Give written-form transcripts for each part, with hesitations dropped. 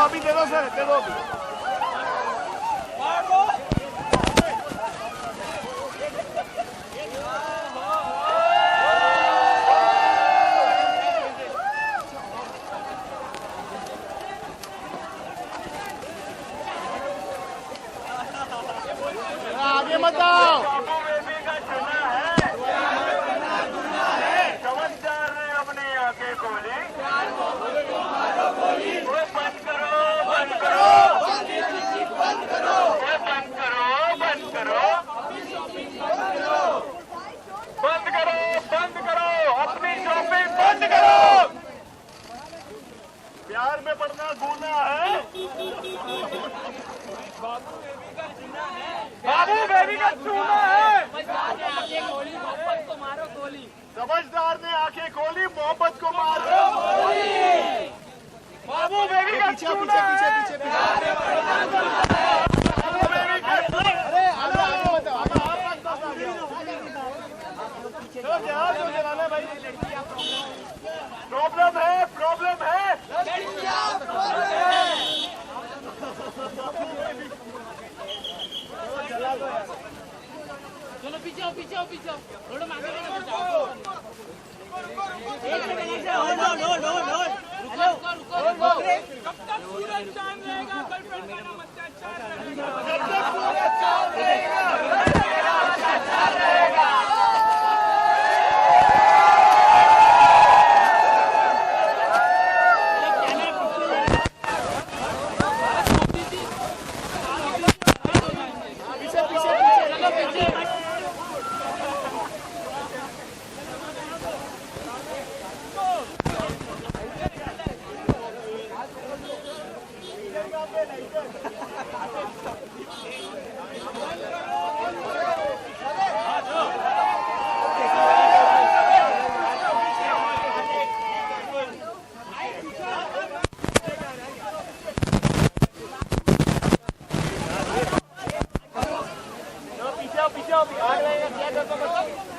अभी दे दो सर, दे दो अभी। आगे मत आओ। समझदार ने अपनी आंखें खोली। प्यार में पड़ना गुनाह है। बाबू बेबी का चूना है। मोहब्बत को मारो गोली। समझदार ने आंखें खोली, मोहब्बत को मारो गोली। बाबू बेबी का चूना है। प्रॉब्लम है, प्रॉब्लम है। चलो पीछे आओ, पीछे आओ, पीछे आओ। थोड़ा आगे रुको, रुको। कब तक सूरज चांद रहेगा? गर्लफ्रेंड का नाम अत्याचार रहेगा। जब तक सूरज चांद रहेगा, अत्याचार रहेगा। पीछे आओ, आग लगेगा, क्या करते हो मतलब?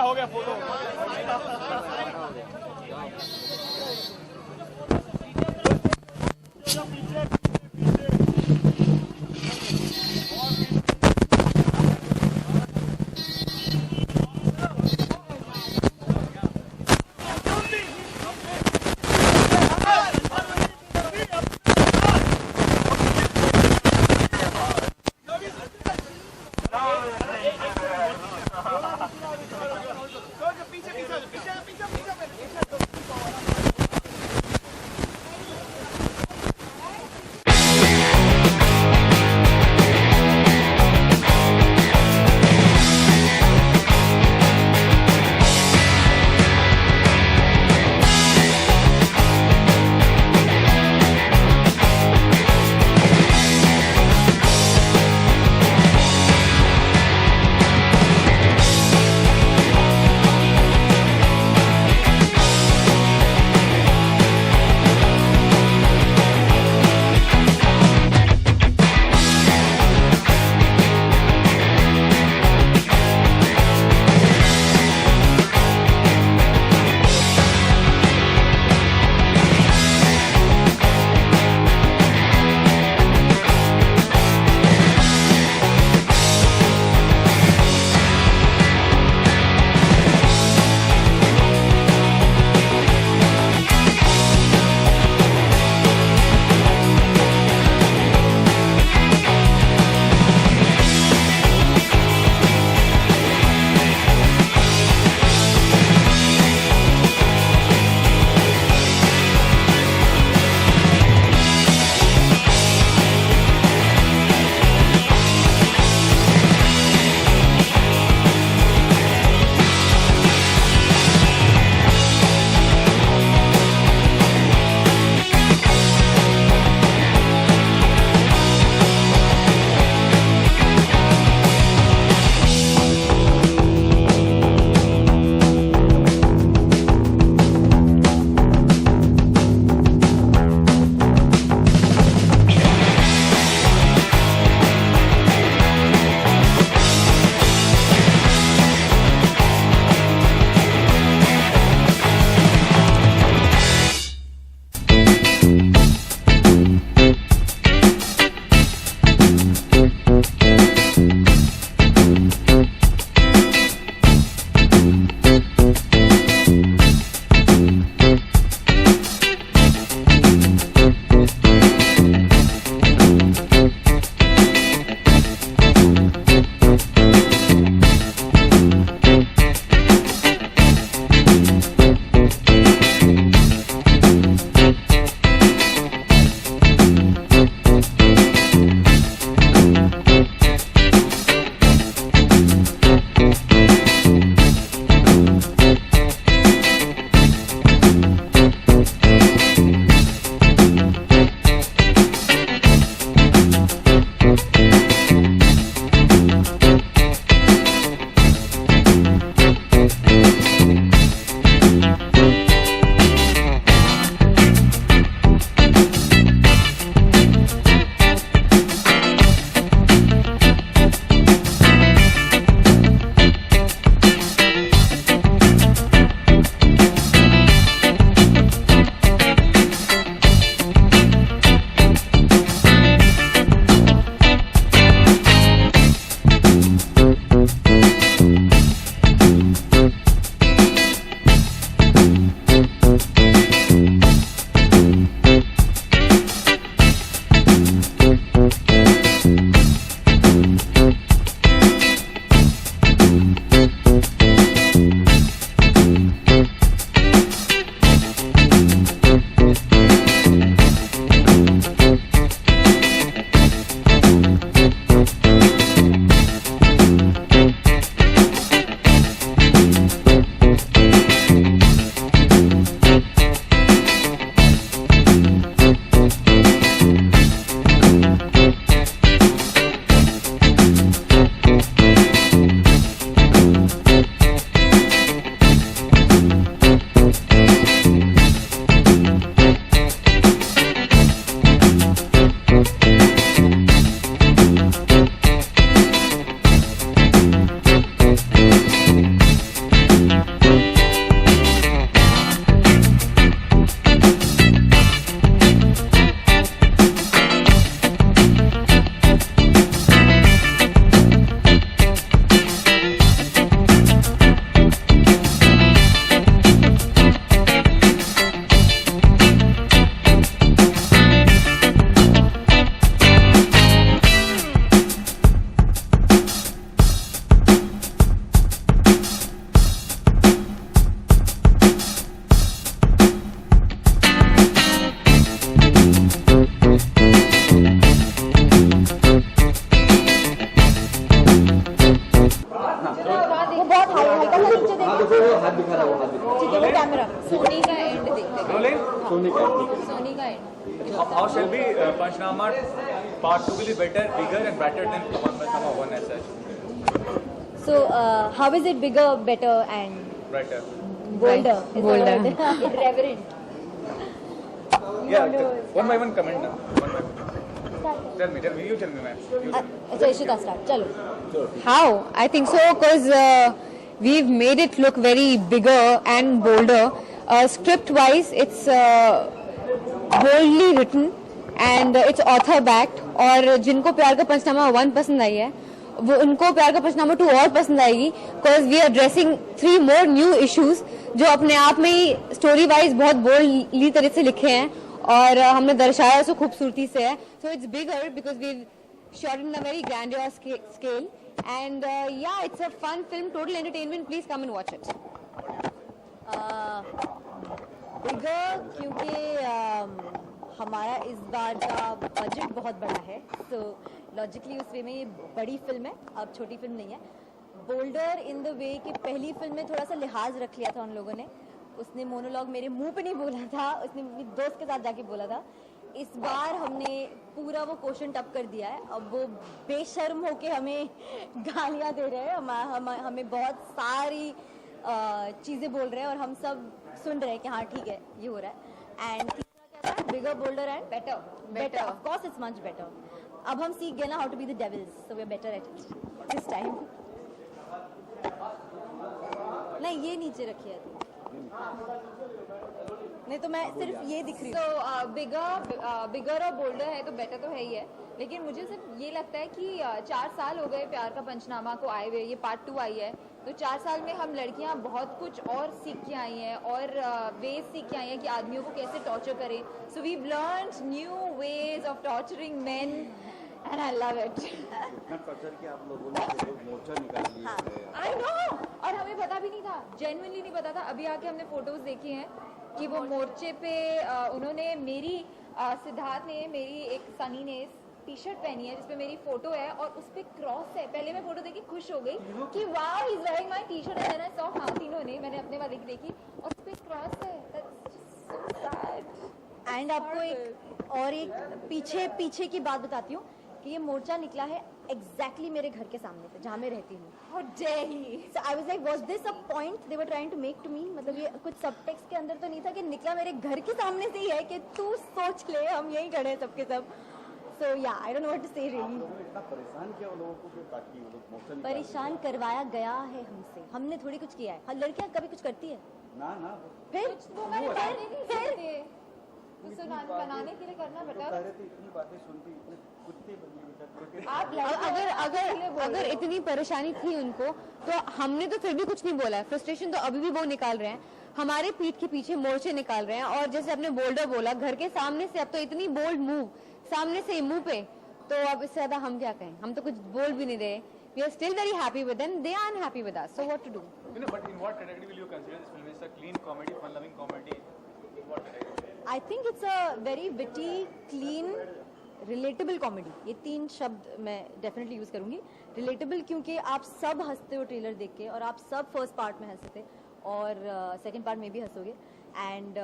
हो गया फोटो। सोनी का How shall be Panchnama Part 2 will be better, bigger and better than Panchnama 1 as such? So how is it bigger, better and Better. bolder? Bolder. Irreverent. Yeah, one by one comment now. One by one. Tell me, you tell me, ma'am. अच्छा Ishita start. चलो. How? I think so because we've made it look very bigger and bolder. Script-wise, it's boldly written and it's author-backed. और जिनको प्यार का पंचनामा 1 पसंद आई है, वो उनको प्यार का पंचनामा 2 और पसंद आएगी. Because we are addressing 3 more new issues जो अपने आप में ही story-wise बहुत boldly तरह से लिखे हैं और हमने दर्शाया उसको खूबसूरती से है. So it's bigger because we've shot in a very grandiose scale and yeah, it's a fun film, total entertainment. Please come and watch it. बिगर क्योंकि हमारा इस बार का बजट बहुत बड़ा है, तो लॉजिकली उस वे में ये बड़ी फिल्म है, अब छोटी फिल्म नहीं है. बोल्डर इन द वे कि पहली फिल्म में थोड़ा सा लिहाज रख लिया था उन लोगों ने. उसने मोनोलॉग मेरे मुंह पे नहीं बोला था, उसने मेरे दोस्त के साथ जाके बोला था. इस बार हमने पूरा वो क्वेश्चन टप कर दिया है. अब वो बेशर्म होके हमें गालियां दे रहे हैं, हमें बहुत सारी चीजें बोल रहे हैं और हम सब सुन रहे हैं कि हाँ ठीक है ये हो रहा है. एंड तीसरा क्या था? Bigger, bolder and better. Of course it's much better. अब हम सीख गए ना how to be the devils, so we are better at it this time. नहीं ये नीचे रखिए नहीं तो मैं सिर्फ ये दिख रही हूँ. तो बिगर और बोल्डर है तो बेटर तो है ही है, लेकिन मुझे सिर्फ ये लगता है कि 4 साल हो गए प्यार का पंचनामा को आए हुए. ये पार्ट 2 आई है, तो 4 साल में हम लड़कियां बहुत कुछ और सीख के आई हैं और वेज सीख के आई हैं कि आदमियों को कैसे टॉर्चर करें. So we learned new ways of torturing men and I love it. Torture के आप लोगों ने मोर्चा निकाल लिया है. आई नो, और हमें पता भी नहीं था, जेन्युइनली नहीं पता था. अभी आके हमने फोटोज देखी हैं कि वो मोर्चे पे उन्होंने मेरी सिद्धार्थ ने मेरी एक सनी ने टी-शर्ट पहनी है जिसपे मेरी फोटो है और उस पे क्रॉस है. पहले मैं फोटो देखी खुश हो गई कि wow he is wearing my T shirt and I saw हाँ तीनों ने, मैंने अपने वाले की देखी और उस पे क्रॉस है. That's so sad. एंड आपको एक पीछे की बात बताती हूँ कि ये मोर्चा निकला है एग्जैक्टली मेरे घर के सामने से जहाँ मैं रहती हूँ. How dare he. So I was like, was this a point they were trying to make to me? मतलब ये कुछ सबटेक्स्ट के अंदर तो नहीं था कि निकला मेरे घर के सामने से ही है कि तू सोच ले हम यहीं खड़े हैं सबके सब. So yeah, I don't know what to say really. इतना परेशान किया उन लोगों को कि ताकि वो लोग मोर्चा निकाल. परेशान करवाया गया है हमसे, हमने थोड़ी कुछ किया है. हाँ लड़कियाँ कभी कुछ करती है ना फिर बनाने के लिए करना बेटा. कह रहे थे इतनी बातें सुनती इतने कुत्ते बन गए. आप अगर इतनी परेशानी थी उनको तो हमने तो फिर भी कुछ नहीं बोला है. फ्रस्ट्रेशन तो अभी भी वो निकाल रहे हैं, हमारे पीठ के पीछे मोर्चे निकाल रहे हैं. और जैसे आपने बोल्डर बोला, घर के सामने से, अब तो इतनी बोल्ड मूव सामने से मुंह पे, तो अब इससे ज्यादा हम क्या कहें. हम तो कुछ बोल भी नहीं रहे. We are still very happy with them. They are unhappy with us. So what to do? But in what category will you consider this film? Is a clean comedy, fun-loving comedy? In what category? I think it's a very witty, clean, relatable comedy. ये 3 शब्द मैं definitely use करूंगी. Relatable क्योंकि आप सब हंसते हो trailer देख के और आप सब फर्स्ट पार्ट में हंसते और सेकंड पार्ट में भी हंसोगे. एंड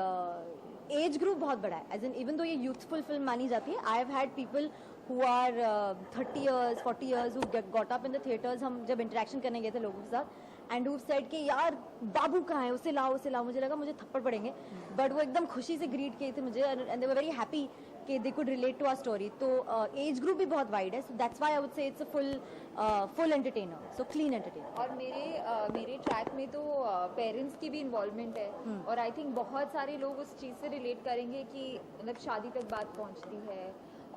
एज ग्रुप बहुत बड़ा है. एज इन इवन दो ये यूथफुल फिल्म मानी जाती है, I have had people who are 30 years, 40 years who got up in the theaters. हम जब इंटरेक्शन करने गए थे लोगों के साथ एंड who said कि यार बाबू कहाँ है, उसे लाओ. मुझे लगा मुझे थप्पड़ पड़ेंगे, बट वो एकदम खुशी से ग्रीट किए थे मुझे and they were very happy कि they could relate to our story. तो एज ग्रुप भी बहुत वाइड है, so that's why I would say it's a full entertainer, so clean entertainer. और मेरे ट्रैक में तो पेरेंट्स की भी इन्वॉल्वमेंट है और आई थिंक बहुत सारे लोग उस चीज़ से रिलेट करेंगे कि मतलब शादी तक बात पहुंचती है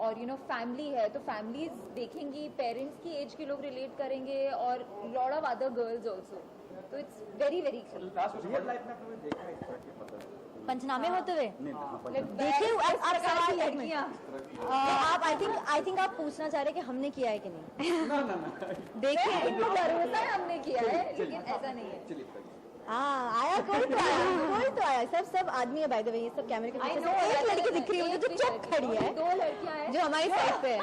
और फैमिली है तो फैमिलीज देखेंगी, पेरेंट्स की एज के लोग रिलेट करेंगे और lot of other girls also. तो it's very very real life में आपने देखा है इस तरह के मतलब पंचनामे होते हुए देखिए आप सवाल लड़कियां आप आई थिंक आप पूछना चाह रहे कि हमने किया है कि नहीं. देखिए इनको भरोसा है हमने किया है, लेकिन ऐसा नहीं है. हाँ आया, कोई तो आया, सब आदमी है बाय द वे, ये सब कैमरे के पीछे से एक लड़की दिख रही है मुझे जो चुप खड़ी है, 2 लड़कियां हैं जो हमारी साइड पे है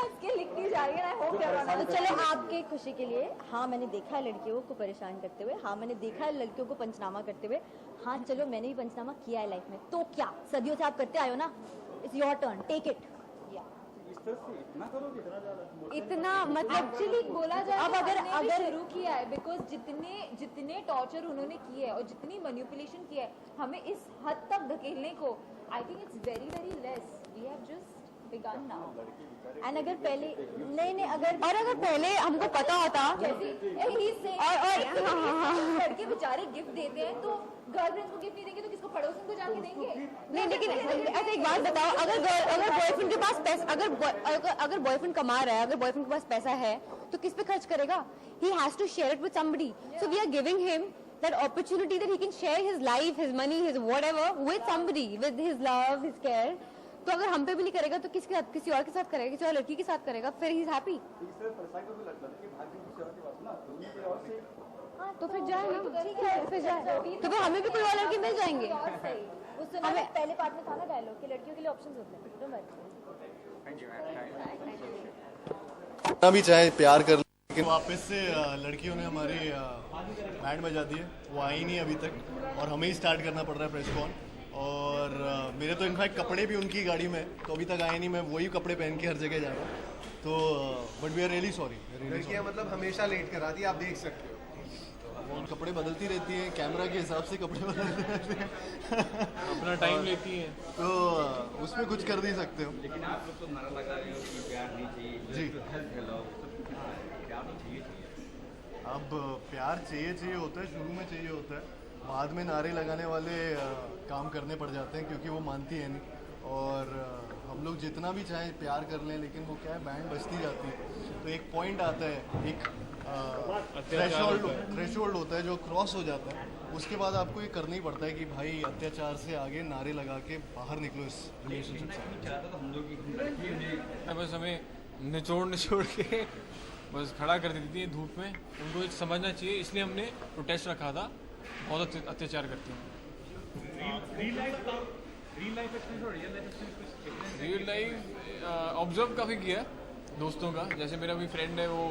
इसके लिखती जा रही है। आई होप तो चलो आपके खुशी के लिए, हाँ मैंने देखा है लड़कियों को परेशान करते हुए, हाँ मैंने देखा है लड़कियों को पंचनामा करते हुए, हाँ चलो मैंने भी पंचनामा किया है लाइफ में, तो क्या सदियों से आप करते आए हो ना, it's your turn, take it. इतना मतलब एक्चुअली बोला जाए अब तो अगर हमने भी अगर शुरू किया है, बिकॉज जितने टॉर्चर उन्होंने किए है और जितनी मैनिपुलेशन किया है हमें इस हद तक धकेलने को, I think it's very very less, we have just begun now. And अगर पहले नहीं अगर पहले हमको पता होता लड़के बेचारे गिफ्ट देते हैं तो गर्लफ्रेंड को गिफ्ट नहीं देंगे तो किसको, पड़ोसन को जाके देंगे? नहीं, लेकिन ऐसे एक बात बताओ, अगर बॉयफ्रेंड के पास पैसा, अगर बॉयफ्रेंड कमा रहा है, अगर बॉयफ्रेंड के पास पैसा है तो किस पे खर्च करेगा? He has to share it with somebody, so we are giving him that opportunity that he can share his life, his money, his whatever with somebody, with his love, his care. तो अगर हम पे भी नहीं करेगा तो किसके साथ, किसी और के साथ करेगा, किसी और लड़की के साथ करेगा, फिर ही इज हैप्पी। हाँ तो फिर जाए ना, ठीक है फिर जाए, तो फिर हमें भी कोई और लड़की मिल जाएंगे। उस सुना है, पहले पार्ट में था ना डायलॉग कि लड़कियों के लिए ऑप्शंस होते हैं, तो जितना भी चाहे प्यार कर, लेकिन वापस से लड़कियों ने हमारी बैंड बजा दी है, वो आई नहीं अभी तक और हमें ही स्टार्ट करना पड़ रहा है प्रेस कॉन। और मेरे तो इनफैक्ट कपड़े भी उनकी गाड़ी में तो अभी तक आए नहीं, मैं वही कपड़े पहन के हर जगह जा रहा हूँ, तो but we are really sorry. लड़कियां मतलब हमेशा लेट कराती है, आप देख सकते हो, वो कपड़े बदलती रहती हैं, कैमरा के हिसाब से कपड़े बदलते रहते हैं अपना टाइम लेती है, तो उसमें कुछ कर नहीं सकते हो। लेकिन आप लोग तो नारा लगा रहे हो कि प्यार नहीं चाहिए जी। प्यार तो चाहिए। अब प्यार चाहिए होता है, शुरू में चाहिए होता है, बाद में नारे लगाने वाले काम करने पड़ जाते हैं क्योंकि वो मानती है नहीं। और हम लोग जितना भी चाहें प्यार कर लें, लेकिन वो क्या है, बैंड बजती जाती है, तो एक पॉइंट आता है, एक थ्रेशोल्ड होता है जो क्रॉस हो जाता है, उसके बाद आपको ये करना ही पड़ता है कि भाई अत्याचार से आगे नारे लगा के बाहर निकलो इस रिलेशनशिप से। बस हमें निचोड़ के बस खड़ा कर देती थी धूप में, उनको एक समझना चाहिए, इसलिए हमने प्रोटेस्ट रखा था, बहुत अत्याचार करती हैं। रियल लाइफ ऑब्जर्व काफ़ी किया दोस्तों का, जैसे मेरा भी फ्रेंड है वो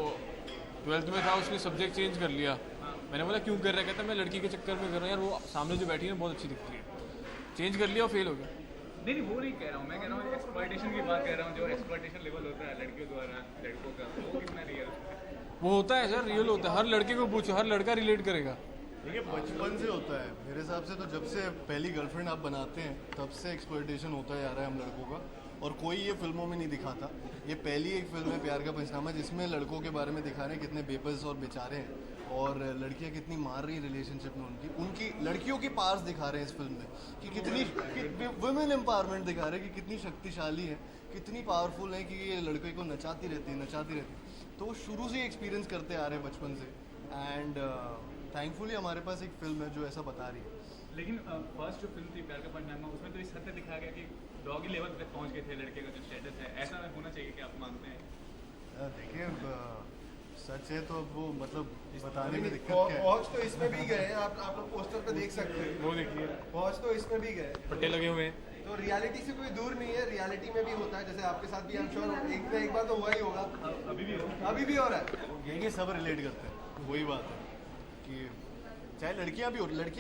12th में था, उसने सब्जेक्ट चेंज कर लिया, मैंने बोला क्यों कर रहा है, कहता मैं लड़की के चक्कर में कर रहा हूँ यार, वो सामने जो बैठी है बहुत अच्छी दिखती है, चेंज कर लिया और फेल हो गया। नहीं वो नहीं कह रहा हूँ, मैं कह रहा हूँ एक्सप्लॉयटेशन की बात कर रहा हूँ, जो एक्सप्लॉयटेशन लेवल होता है लड़कियों द्वारा लड़कों का, वो कितना रियल? वो होता है सर, रियल होता है, हर लड़के को पूछो, हर लड़का रिलेट करेगा। देखिए बचपन से होता है मेरे हिसाब से, तो जब से पहली गर्लफ्रेंड आप बनाते हैं तब से एक्सप्लॉयटेशन होता जा रहा है हम लड़कों का, और कोई ये फिल्मों में नहीं दिखाता। ये पहली एक फिल्म है प्यार का पंचनामा जिसमें लड़कों के बारे में दिखा रहे हैं कितने बेबस और बेचारे हैं, और लड़कियां कितनी मार रही रिलेशनशिप में उनकी लड़कियों की पार्स दिखा रहे हैं इस फिल्म में, कि कितनी वुमेन एम्पावरमेंट दिखा रहे हैं कि कितनी शक्तिशाली है, कितनी पावरफुल है, कि ये लड़के को नचाती रहती है। तो वो शुरू से एक्सपीरियंस करते आ रहे हैं बचपन से, एंड थैंकफुली हमारे पास एक फिल्म है जो ऐसा बता रही है। लेकिन फर्स्ट जो फिल्म थी प्यार का पंचनामा, उसमें तो इस हद तक दिखाया गया कि डॉगी लेवल तक पहुंच गए थे लड़के का जो स्टेटस है, ऐसा होना चाहिए कि आप मानते हैं? देखिए सच है तो अब वो मतलब बताने में दिक्कत क्या है। पहुंच तो इसमें भी गए, आप लोग पोस्टर पे देख सकते हैं, वो देखिए पहुंच तो इसमें भी गए, पट्टे लगे हुए हैं, तो रियलिटी से कोई दूर नहीं है, रियलिटी में भी होता है, जैसे आपके साथ भी, आई एम श्योर एक ना एक बार तो हुआ ही होगा, अभी भी हो रहा है। यही सब रिलेट करते हैं, वही बात है कि चाहे लड़कियां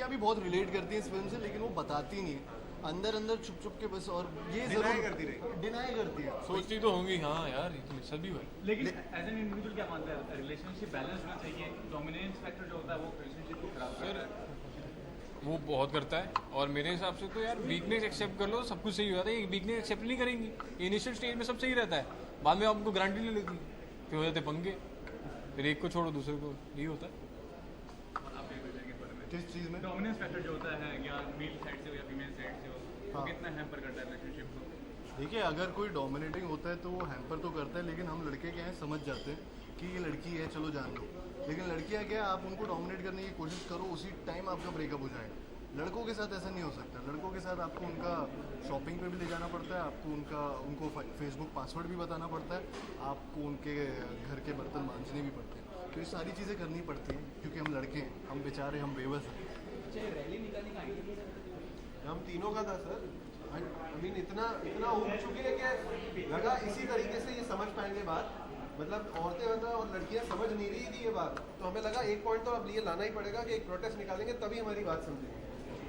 भी बहुत रिलेट करती हैं इस फिल्म से, लेकिन वो बताती नहीं है, अंदर छुप के बस, और ये डिनाई करती है, सोचती तो होंगी, हाँ यार ये तो सभी हुआ। लेकिन एज एन इंडिविजुअल क्या मानते हैं, रिलेशनशिप बैलेंस होना चाहिए, डोमिनेंस फैक्टर जो होता है वो रिलेशनशिप को खराब करता है? वो बहुत करता है, और मेरे हिसाब से तो यार वीकनेस एक्सेप्ट कर लो, सब कुछ सही हो जाता है। वीकनेस एक्सेप्ट नहीं करेंगी, इनिशियल स्टेज में सब सही रहता है, बाद में आपको गारंटी नहीं लेती, फिर हो जाते पंगे, फिर एक को छोड़ो दूसरे को, यही होता है। किस चीज़ में डोमिनेंस फैक्टर जो होता है, या मेल साइड से हो या फीमेल साइड से हो, वो कितना हैम्पर करता है रिलेशनशिप को? देखिए अगर कोई डोमिनेटिंग होता है तो वो हैम्पर तो करता है, लेकिन हम लड़के क्या है समझ जाते हैं कि ये लड़की है, चलो जान लो। लेकिन लड़कियां क्या है, आप उनको डोमिनेट करने की कोशिश करो, उसी टाइम आपका ब्रेकअप हो जाएगा। लड़कों के साथ ऐसा नहीं हो सकता, लड़कों के साथ आपको उनका शॉपिंग पे भी ले जाना पड़ता है, आपको उनको फेसबुक पासवर्ड भी बताना पड़ता है, आपको उनके घर के बर्तन मांजने भी पड़ते हैं, तो ये सारी चीज़ें करनी पड़ती हैं क्योंकि हम लड़के हैं, हम बेचारे, हम बेबस हैं। रैली निकाली कहाँ? हम तीनों का था सर। आई मीन इतना उग चुके हैं कि लगा इसी तरीके से ये समझ पाएंगे बात, मतलब औरतें और लड़कियां समझ नहीं रही थी ये बात, तो हमें लगा एक पॉइंट तो अब ये लाना ही पड़ेगा कि एक प्रोटेस्ट निकालेंगे तभी हमारी बात समझेंगे।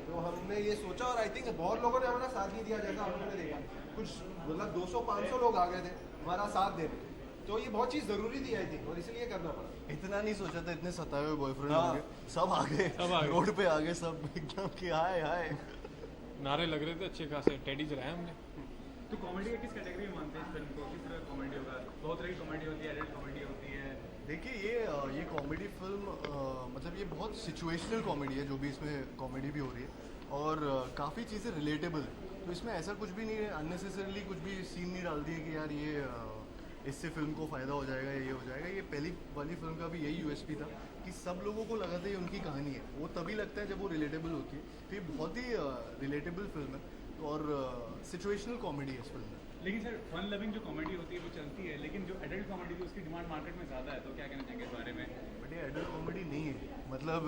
तो हमने ये सोचा और आई थिंक बहुत लोगों ने हमारा साथ भी दिया, जैसा आप लोगों ने देखा कुछ मतलब 200-500 लोग आ गए थे हमारा साथ देने, तो ये बहुत चीज़ ज़रूरी थी आई थिंक, और इसलिए करना पड़ा। इतना नहीं सोचा था इतने सताए हुए बॉयफ्रेंड होंगे, सब आ गए रोड पे आ गए सब एकदम कि हाय हाय। नारे लग रहे थे अच्छे खासे, टेडी चलाया हमने। तो कॉमेडी का किस कैटेगरी में मानते हैं इस फिल्म को? किस तरह कॉमेडी होगा? बहुत तरह की कॉमेडी होती है, एडल्ट कॉमेडी होती है। देखिए ये कॉमेडी फिल्म मतलब ये बहुत सिचुएशनल कॉमेडी है, जो भी इसमें कॉमेडी भी हो रही है और काफ़ी चीज़ें रिलेटेबल है, तो इसमें ऐसा कुछ भी नहीं है, अननेसेसरली कुछ भी सीन नहीं डाल दिए कि यार ये इससे फिल्म को फ़ायदा हो जाएगा, ये हो जाएगा। ये पहली वाली फिल्म का भी यही यूएसपी था कि सब लोगों को लगा था ये उनकी कहानी है, वो तभी लगता है जब वो रिलेटेबल होती है, तो ये बहुत ही रिलेटेबल फिल्म है और सिचुएशनल कॉमेडी है इस फिल्म में। लेकिन सर फन लविंग जो कॉमेडी होती है वो चलती है, लेकिन जो एडल्ट कॉमेडी थी उसकी डिमांड मार्केट में ज़्यादा है, तो क्या कहना चाहेंगे इस बारे में? बट ये एडल्ट कॉमेडी नहीं है, मतलब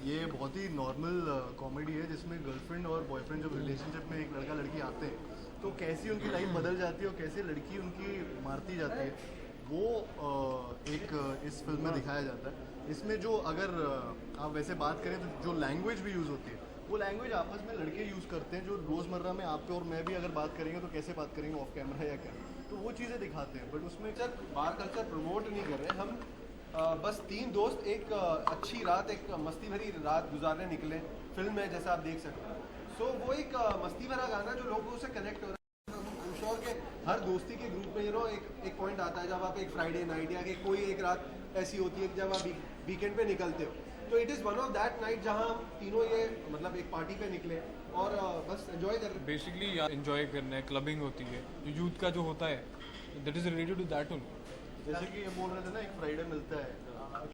ये बहुत ही नॉर्मल कॉमेडी है जिसमें गर्लफ्रेंड और बॉयफ्रेंड जब रिलेशनशिप में एक लड़का लड़की आते हैं तो कैसी उनकी लाइफ बदल जाती है और कैसे लड़की उनकी मारती जाती है, वो एक इस फिल्म में दिखाया जाता है। इसमें जो अगर आप वैसे बात करें तो जो लैंग्वेज भी यूज़ होती है वो लैंग्वेज आपस में लड़के यूज़ करते हैं, जो रोज़मर्रा में आप पे और मैं भी अगर बात करेंगे तो कैसे बात करेंगे ऑफ कैमरा या क्या, तो वो चीज़ें दिखाते हैं। बट उसमें सर बार कल्चर प्रमोट नहीं कर रहे हम, बस 3 दोस्त एक अच्छी रात, एक मस्ती भरी रात गुजारने निकले। फिल्म में जैसा आप देख सकते हैं, सो वो एक मस्ती भरा गाना जो लोगों से कनेक्ट हो रहा है। आई एम श्योर कि हर दोस्ती के ग्रुप में एक पॉइंट आता है जब आप एक फ्राइडे नाइट या कि कोई एक रात ऐसी होती है जब आप वीकेंड पे निकलते हो, तो it is one of that night जहाँ हम तीनों ये मतलब एक पार्टी पे निकले और बस एंजॉय कर रहे हैं। बेसिकली एंजॉय करना है, क्लबिंग होती है, जो यूथ का जो होता है that is related to that only. जैसे कि ये बोल रहे थे ना एक फ्राइडे मिलता है,